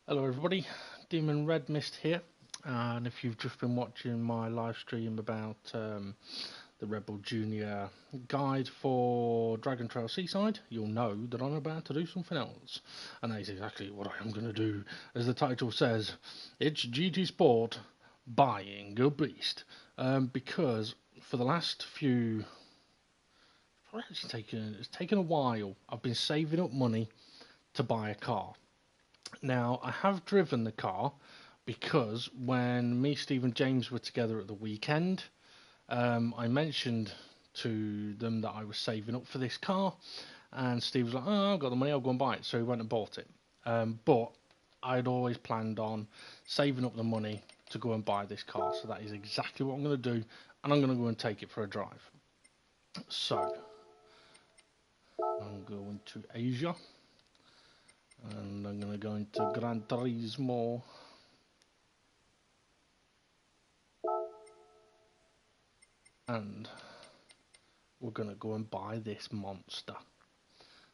Hello everybody, Demon Red Mist here, and if you've just been watching my live stream about the Rebel Junior guide for Dragon Trail Seaside, you'll know that I'm about to do something else, and that is exactly what I am going to do. As the title says, it's GT Sport buying a beast, because for the last few, it's taken a while. I've been saving up money to buy a car. Now, I have driven the car because when me, Steve, and James were together at the weekend, I mentioned to them that I was saving up for this car, and Steve was like, "Oh, I've got the money, I'll go and buy it." So he went and bought it. But I'd always planned on saving up the money to go and buy this car, so that is exactly what I'm going to do, and I'm going to go and take it for a drive. So, I'm going to Asia, and I'm going to go into Gran Turismo. And we're going to go and buy this monster.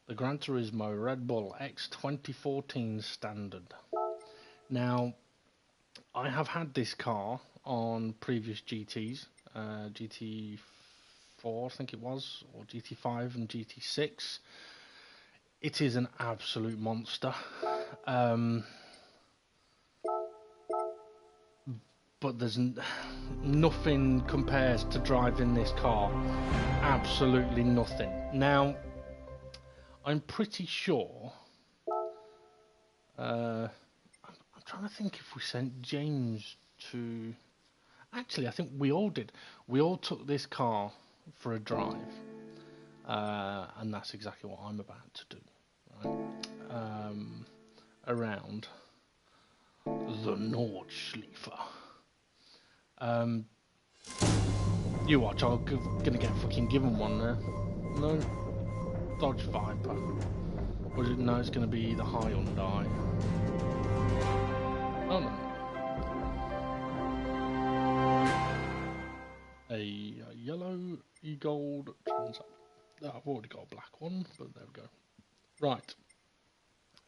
The Gran Turismo Red Bull X 2014 Standard. Now, I have had this car on previous GTs, GT4 I think it was, or GT5 and GT6. It is an absolute monster. But there's nothing compares to driving this car. Absolutely nothing. Now, I'm pretty sure. I'm trying to think if we sent James to. Actually, I think we all did. We all took this car for a drive, and that's exactly what I'm about to do. Right? Around the Nordschleife. You watch, I'm gonna get fucking given one there. No, Dodge Viper. Or is it? No, it's gonna be the Hyundai. Oh no. A yellow e-gold Transalp. Oh, I've already got a black one, but there we go. Right.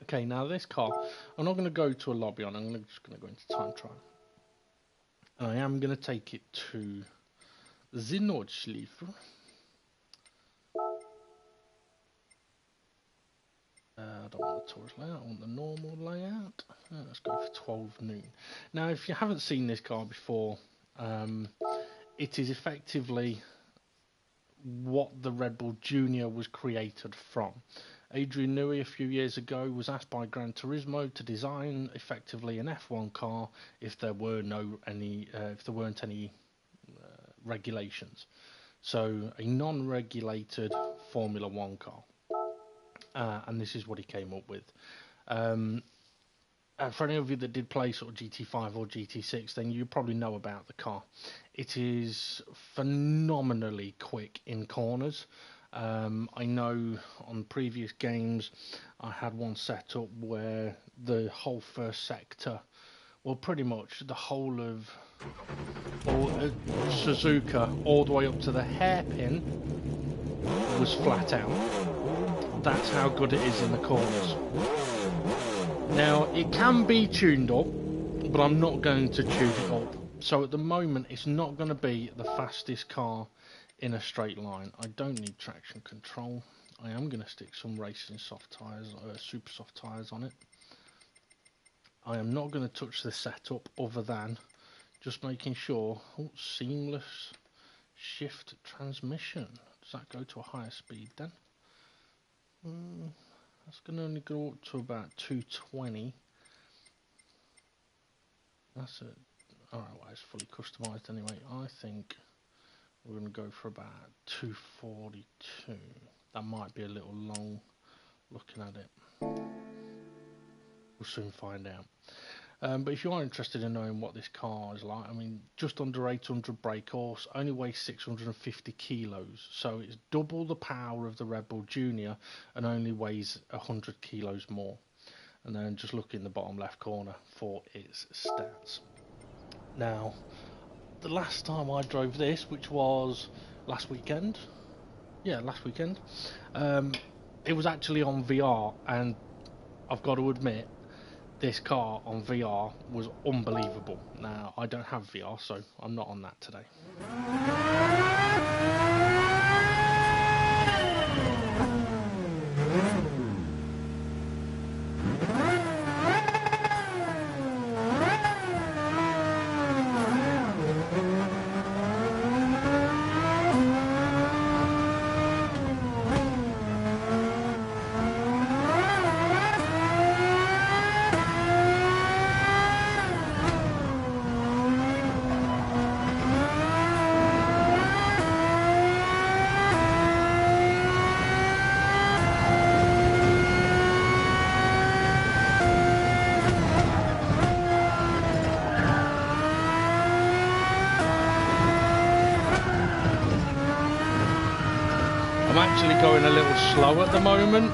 Okay, now this car, I'm not going to go to a lobby on. I'm just going to go into time trial. And I am going to take it to the Nordschleife. I don't want the tourist layout, I want the normal layout. Let's go for 12 noon. Now, if you haven't seen this car before, it is effectively what the Red Bull Junior was created from. Adrian Newey a few years ago was asked by Gran Turismo to design effectively an F1 car if there weren't any regulations. So a non-regulated Formula One car, and this is what he came up with. For any of you that did play sort of GT5 or GT6, then you probably know about the car. It is phenomenally quick in corners. I know on previous games I had one set up where the whole first sector, well, pretty much the whole of Suzuka, all the way up to the hairpin, was flat out. That's how good it is in the corners. Now, it can be tuned up, but I'm not going to tune it up. So at the moment, it's not going to be the fastest car in a straight line. I don't need traction control. I am going to stick some racing soft tyres, super soft tyres on it. I am not going to touch the setup other than just making sure. Oh, seamless shift transmission. Does that go to a higher speed then? That's going to only go up to about 220. That's it. Alright, well, it's fully customised anyway. I think we're going to go for about 242. That might be a little long looking at it. We'll soon find out. But if you are interested in knowing what this car is like, I mean, just under 800 brake horse, only weighs 650 kilos. So it's double the power of the Red Bull Junior and only weighs 100 kilos more. And then just look in the bottom left corner for its stats. Now, the last time I drove this, which was last weekend, it was actually on VR, and I've got to admit, this car on VR was unbelievable. Now, I don't have VR, so I'm not on that today. I'm actually going a little slow at the moment.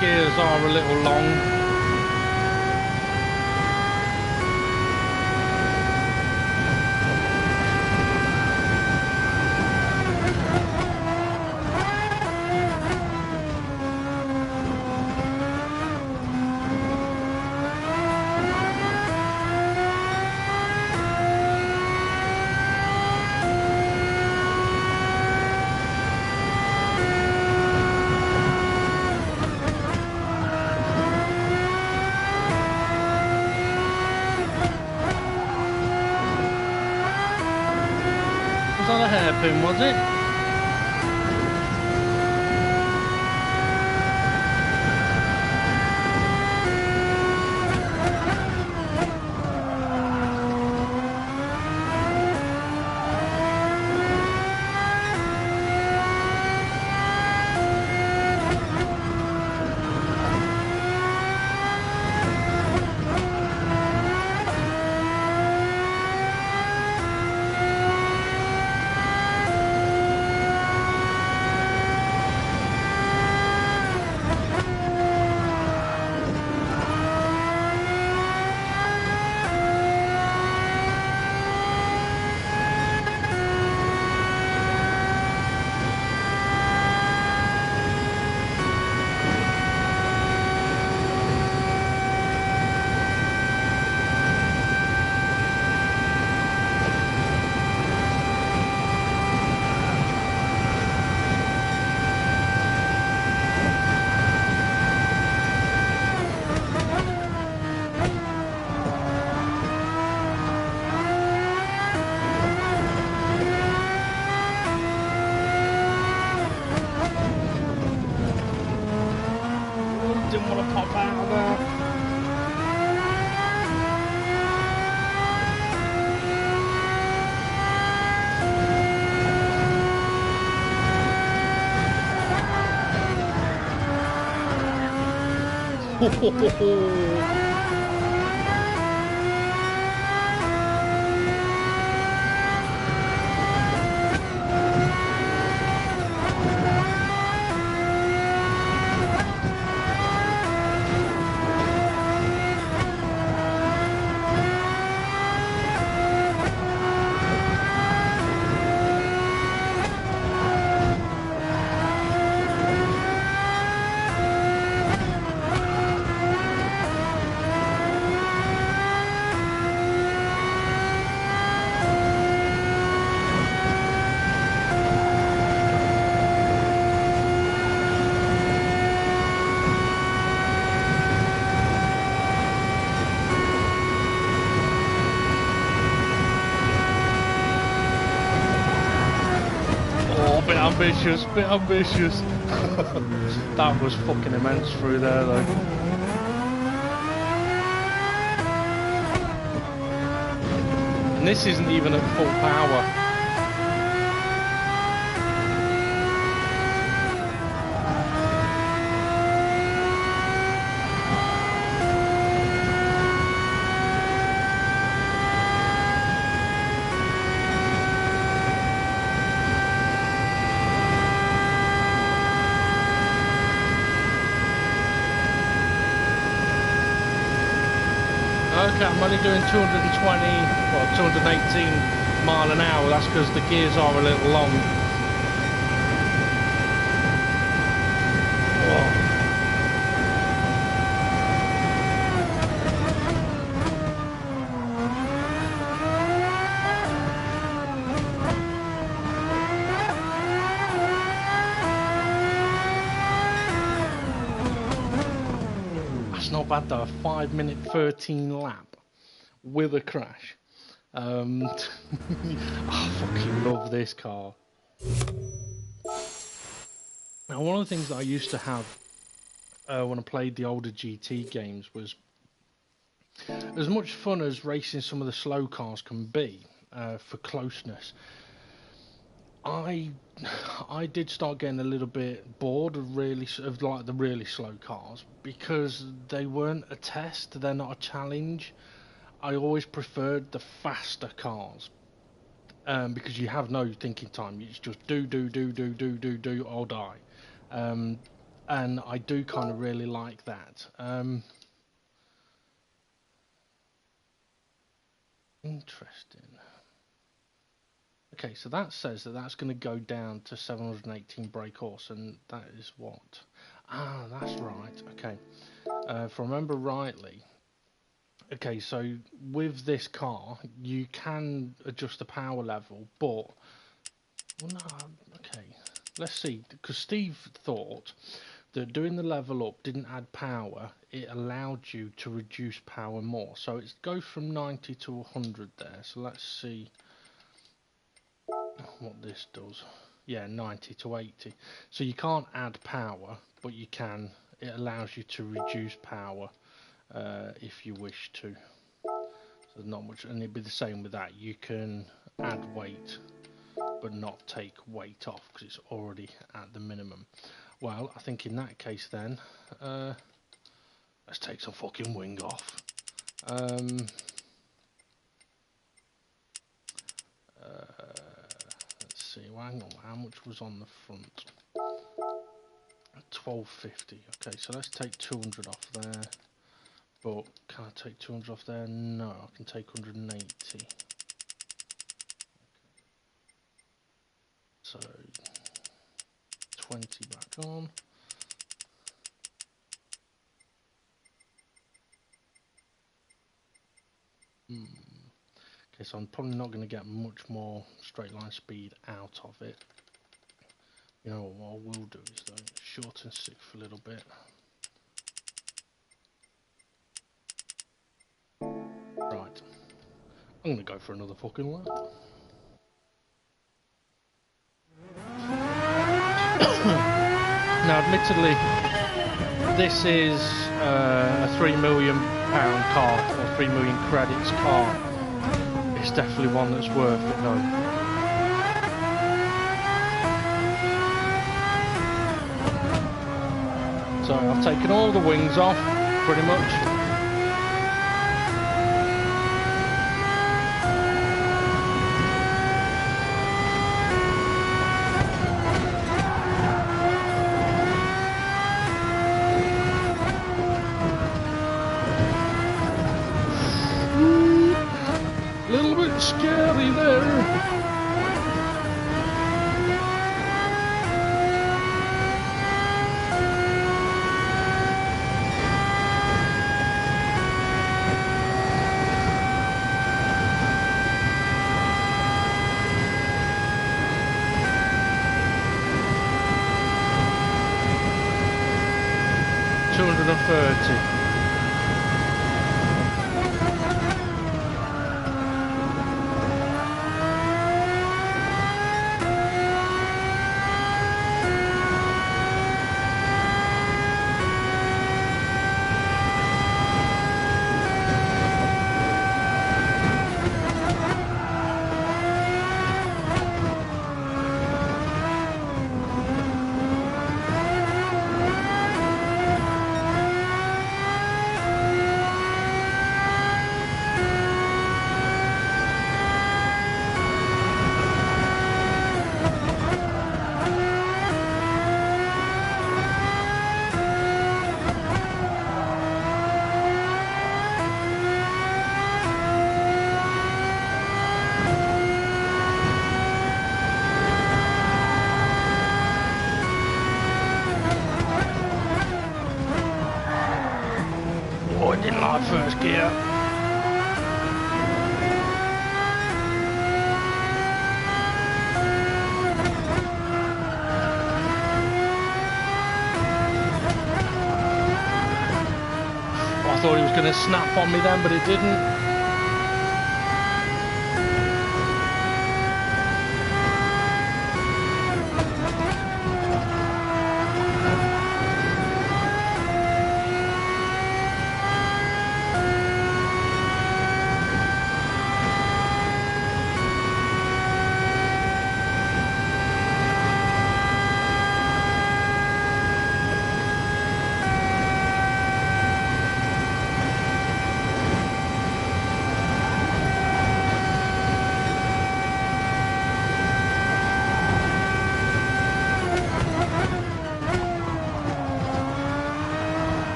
Gears are a little long. Was that a hairpin, was it? Didn't want to pop out of there. Ho, ho, ho, ho. Bit ambitious. That was fucking immense through there though. And this isn't even at full power. Okay, I'm only doing 220, well, 218 mile an hour. That's because the gears are a little long. Whoa. That's not bad though, a 5-minute 13 lap with a crash. I fucking love this car. Now, one of the things that I used to have when I played the older GT games was, as much fun as racing some of the slow cars can be for closeness, I did start getting a little bit bored of like the really slow cars, because they weren't a test, they're not a challenge. I always preferred the faster cars, because you have no thinking time. It's just do or die, and I do kind of really like that. Interesting. Okay, so that says that that's going to go down to 718 brake horse, and that is what? Ah, that's right. Okay, if I remember rightly. Okay, so with this car, you can adjust the power level, but well, no. Okay, let's see. Because Steve thought that doing the level up didn't add power; it allowed you to reduce power more. So it goes from 90 to 100 there. So let's see what this does. Yeah, 90 to 80. So you can't add power, but you can. It allows you to reduce power if you wish to. So not much, and it'd be the same with that. You can add weight, but not take weight off because it's already at the minimum. Well, I think in that case then, let's take some fucking wing off. Let's see, well, hang on, how much was on the front? 1250. Okay, so let's take 200 off there. But can I take 200 off there? No, I can take 180. Okay. So 20 back on. Okay, so I'm probably not going to get much more straight line speed out of it. You know what I will do is though, shorten sixth a little bit. Right, I'm going to go for another fucking lap. Now, admittedly, this is a £3 million car, or 3 million credits car. It's definitely one that's worth it though. So I've taken all the wings off, pretty much. Little bit scary there. $230. Didn't like first gear. I thought he was going to snap on me then, but it didn't.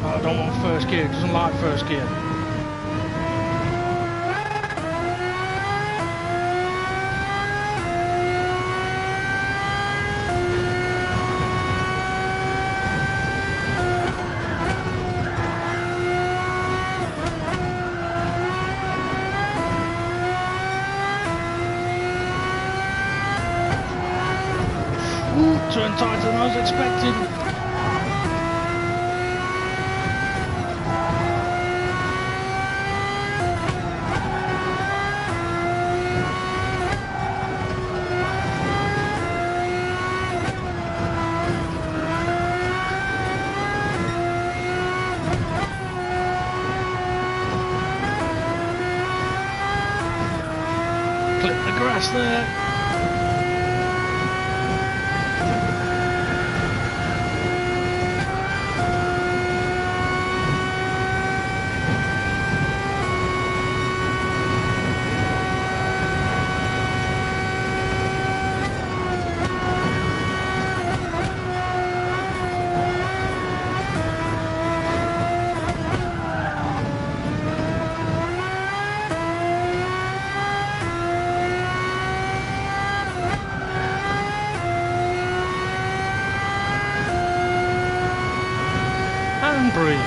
I don't want first gear, it doesn't like first gear. Ooh, turned tighter than I was expecting. Clip the grass there. And breathe.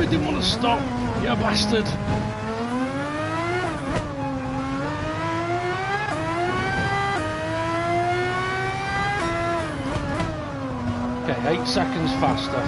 Didn't want to stop, you bastard. Okay, 8 seconds faster.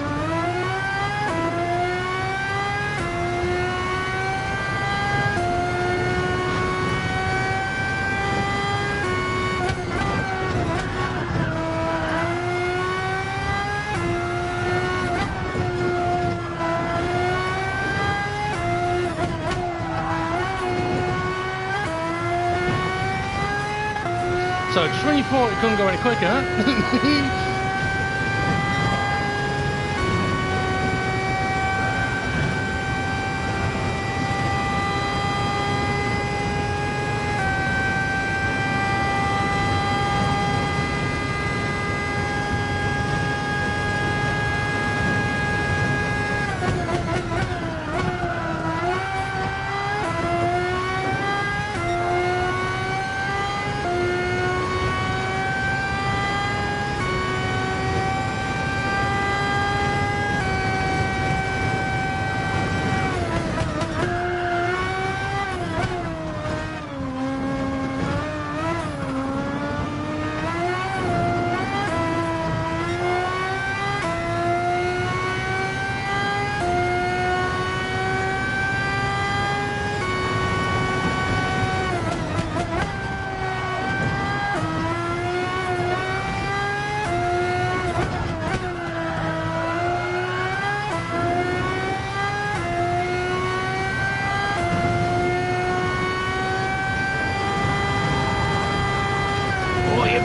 So just when you thought it couldn't go any quicker,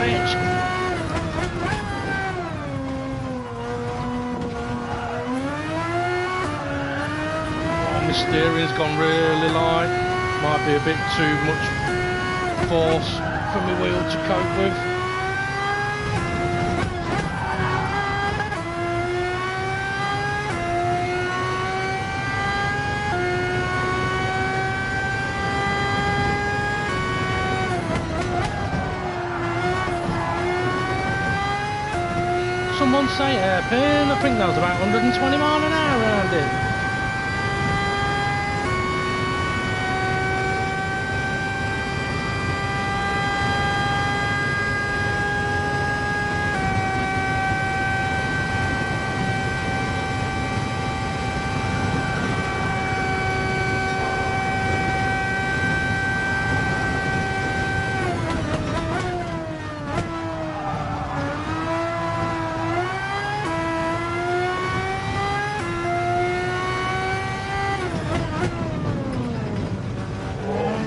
bitch. steering's gone really light. Might be a bit too much force for my wheel to cope with. Someone say hairpin. I think that was about 120 mile an hour around it.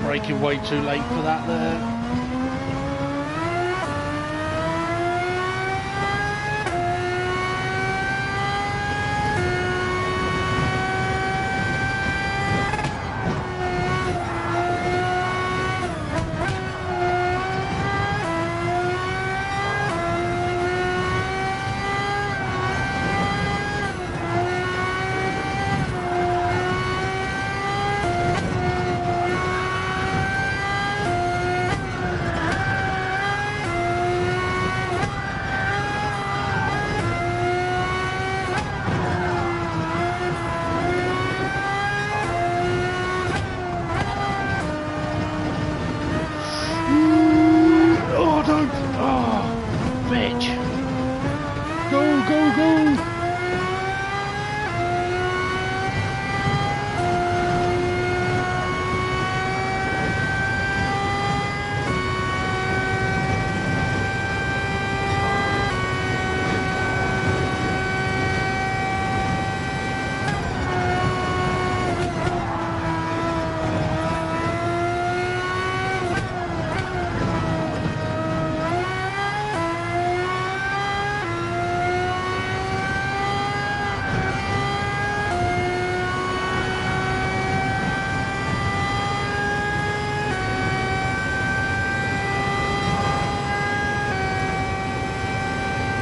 Braking way too late for that there.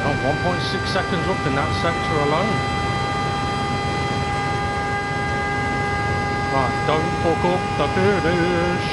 Oh, 1.6 seconds up in that sector alone. Right, don't fuck up the finish.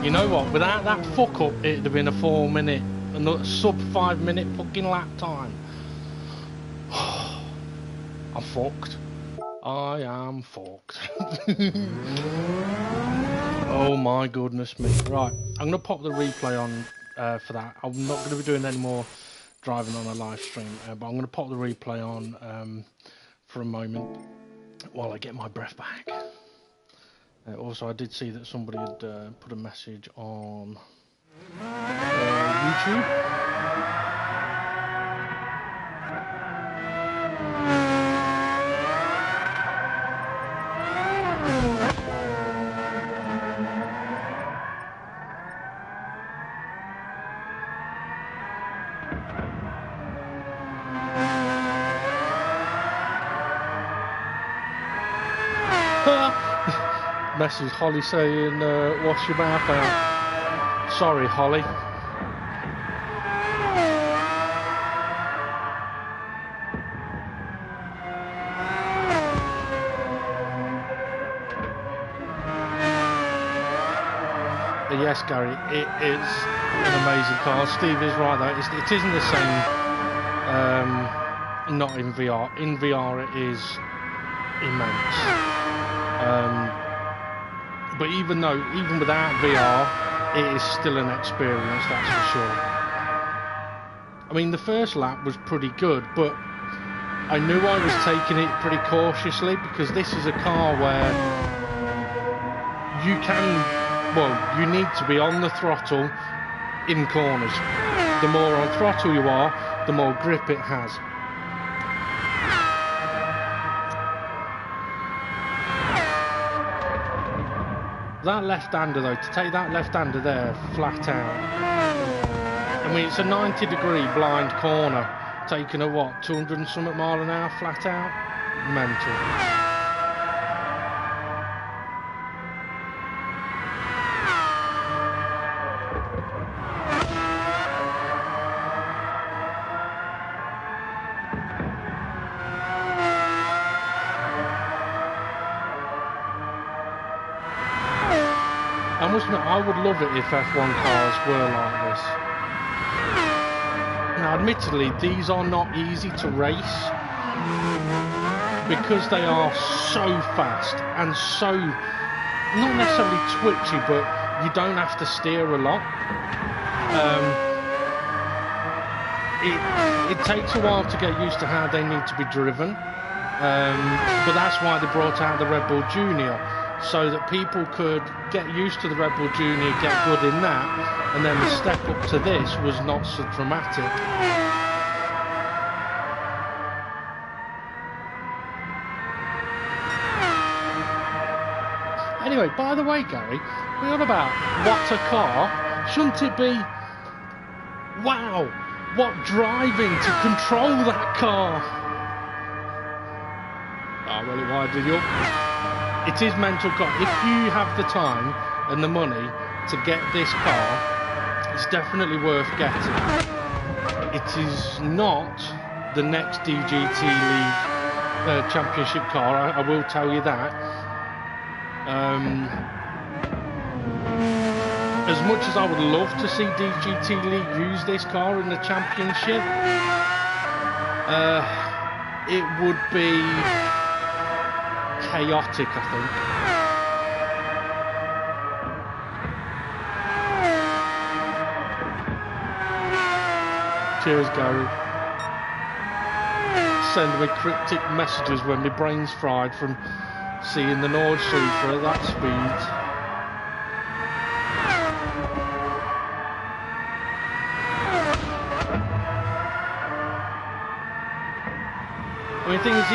You know what? Without that fuck up, it'd have been a 4 minute, another sub 5 minute fucking lap time. I'm fucked. I am fucked. Oh my goodness me. Right, I'm gonna pop the replay on for that. I'm not gonna be doing any more driving on a live stream, but I'm gonna pop the replay on for a moment while I get my breath back. Also, I did see that somebody had put a message on YouTube. Message Holly saying, wash your mouth out. Sorry, Holly. Yes, Gary, it is an amazing car. Steve is right though. It isn't the same. Not in VR. In VR, it is immense. But even without VR, it is still an experience, that's for sure. I mean, the first lap was pretty good, but I knew I was taking it pretty cautiously because this is a car where you need to be on the throttle in corners. the more on throttle you are, the more grip it has. That left-hander though, to take that left-hander there flat out, I mean it's a 90-degree blind corner, taking a what, 200 and something mile an hour flat out? Mental. I must admit, I would love it if F1 cars were like this. Now, admittedly, these are not easy to race because they are so fast and so, not necessarily twitchy, but you don't have to steer a lot. It takes a while to get used to how they need to be driven, but that's why they brought out the Red Bull Junior, so that people could get used to the Red Bull Junior, get good in that, and then the step up to this was not so dramatic. Anyway, by the way, Gary, we're on about what a car. Shouldn't it be, wow, what driving to control that car? Oh, well, it winded you up. It is mental car. If you have the time and the money to get this car, it's definitely worth getting. It is not the next DGT League Championship car, I will tell you that. As much as I would love to see DGT League use this car in the championship, it would be chaotic, I think. Cheers, Gary. Send me cryptic messages when my brain's fried from seeing the Nordschleifer at that speed. I mean, the thing is,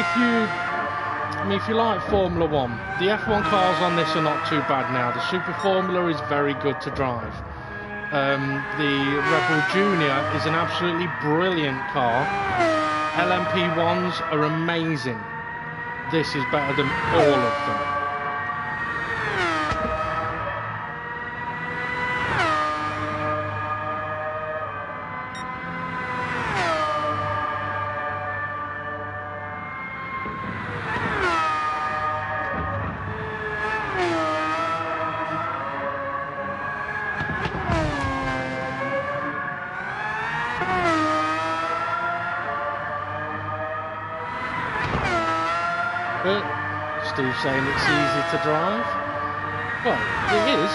if you like Formula 1, the F1 cars on this are not too bad now. The Super Formula is very good to drive. The Red Bull Junior is an absolutely brilliant car. LMP1s are amazing. This is better than all of them. Steve's saying it's easy to drive. Well, it is.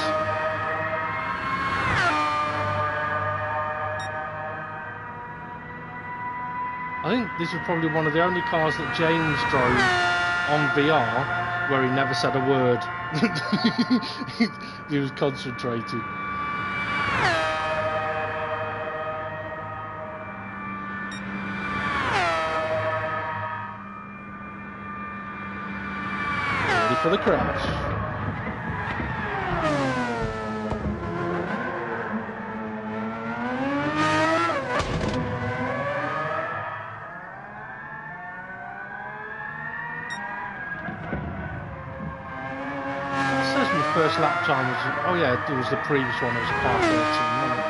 I think this was probably one of the only cars that James drove on VR where he never said a word. He was concentrating. For the crash. It says my first lap time was, oh yeah, it was the previous one, it was a 5:13 minute.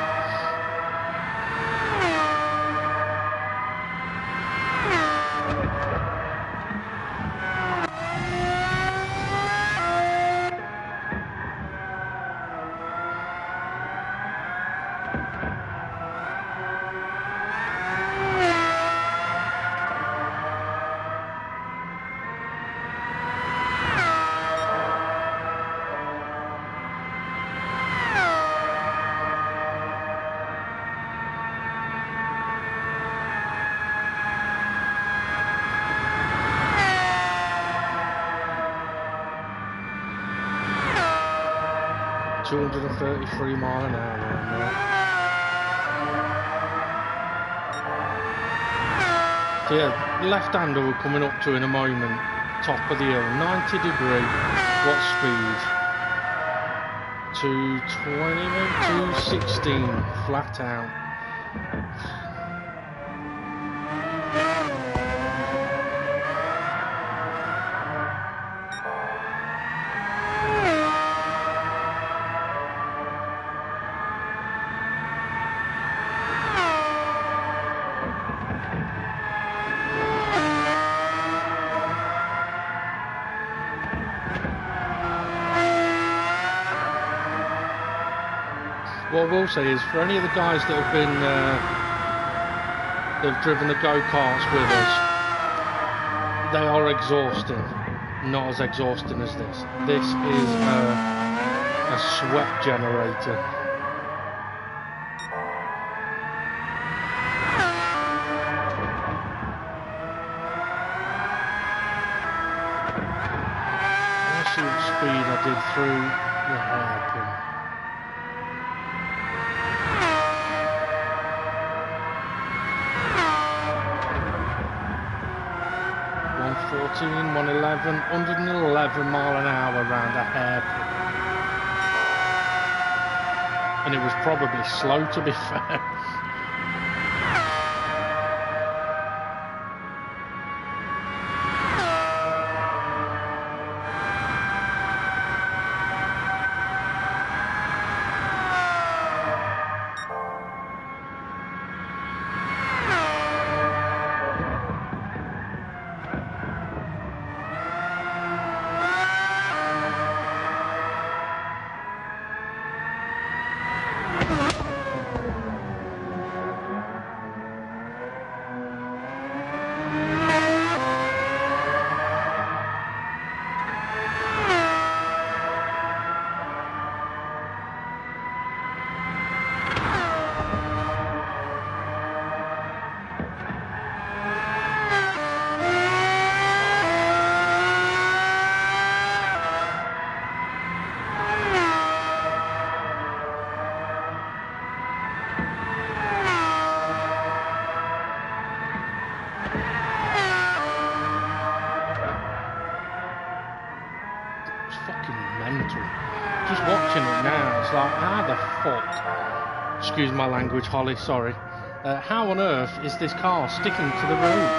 .233 mile an hour. So yeah, left-hander we're coming up to in a moment. Top of the hill, 90 degree. What speed? 220, maybe 216, flat out. What I will say is, for any of the guys that have been, that have driven the go-karts with us, they are exhausting. Not as exhausting as this. This is a sweat generator. Let's see what speed I did through the hairpin. 114, 111, 111 mile an hour around a hairpin. And it was probably slow, to be fair. Just watching it now, it's like, how the fuck, excuse my language, Holly, sorry, how on earth is this car sticking to the road?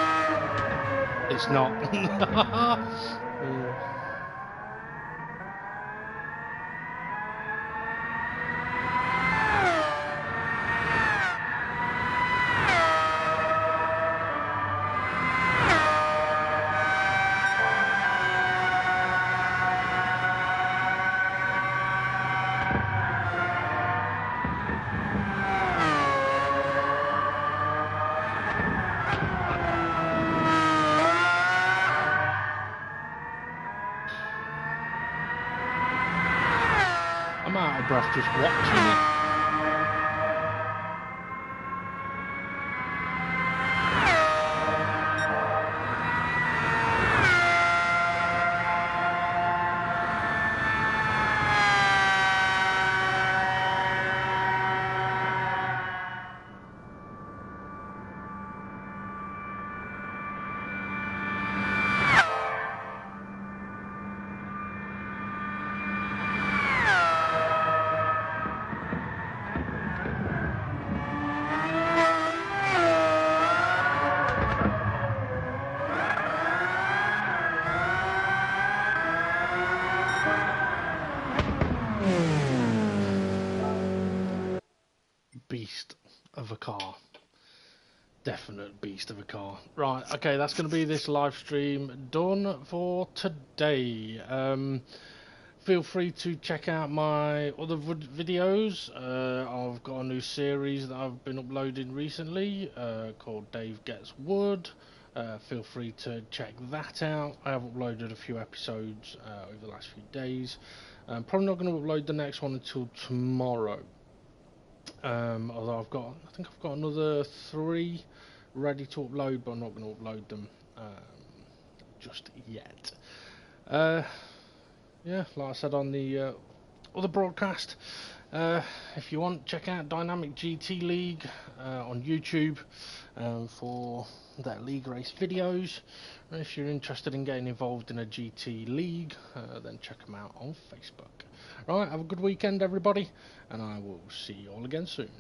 It's not. I'm out of breath just watching it. Beast of a car. Definite beast of a car. Right, okay, that's going to be this live stream done for today. Feel free to check out my other videos. I've got a new series that I've been uploading recently called Dave Gets Wood. Feel free to check that out. I have uploaded a few episodes over the last few days. I'm probably not going to upload the next one until tomorrow. Although I think I've got another 3 ready to upload, but I'm not going to upload them just yet. Yeah, like I said on the other broadcast, If you want, check out Dynamic GT League on YouTube for their league race videos. If you're interested in getting involved in a GT League, then check them out on Facebook. Right, have a good weekend, everybody, and I will see you all again soon.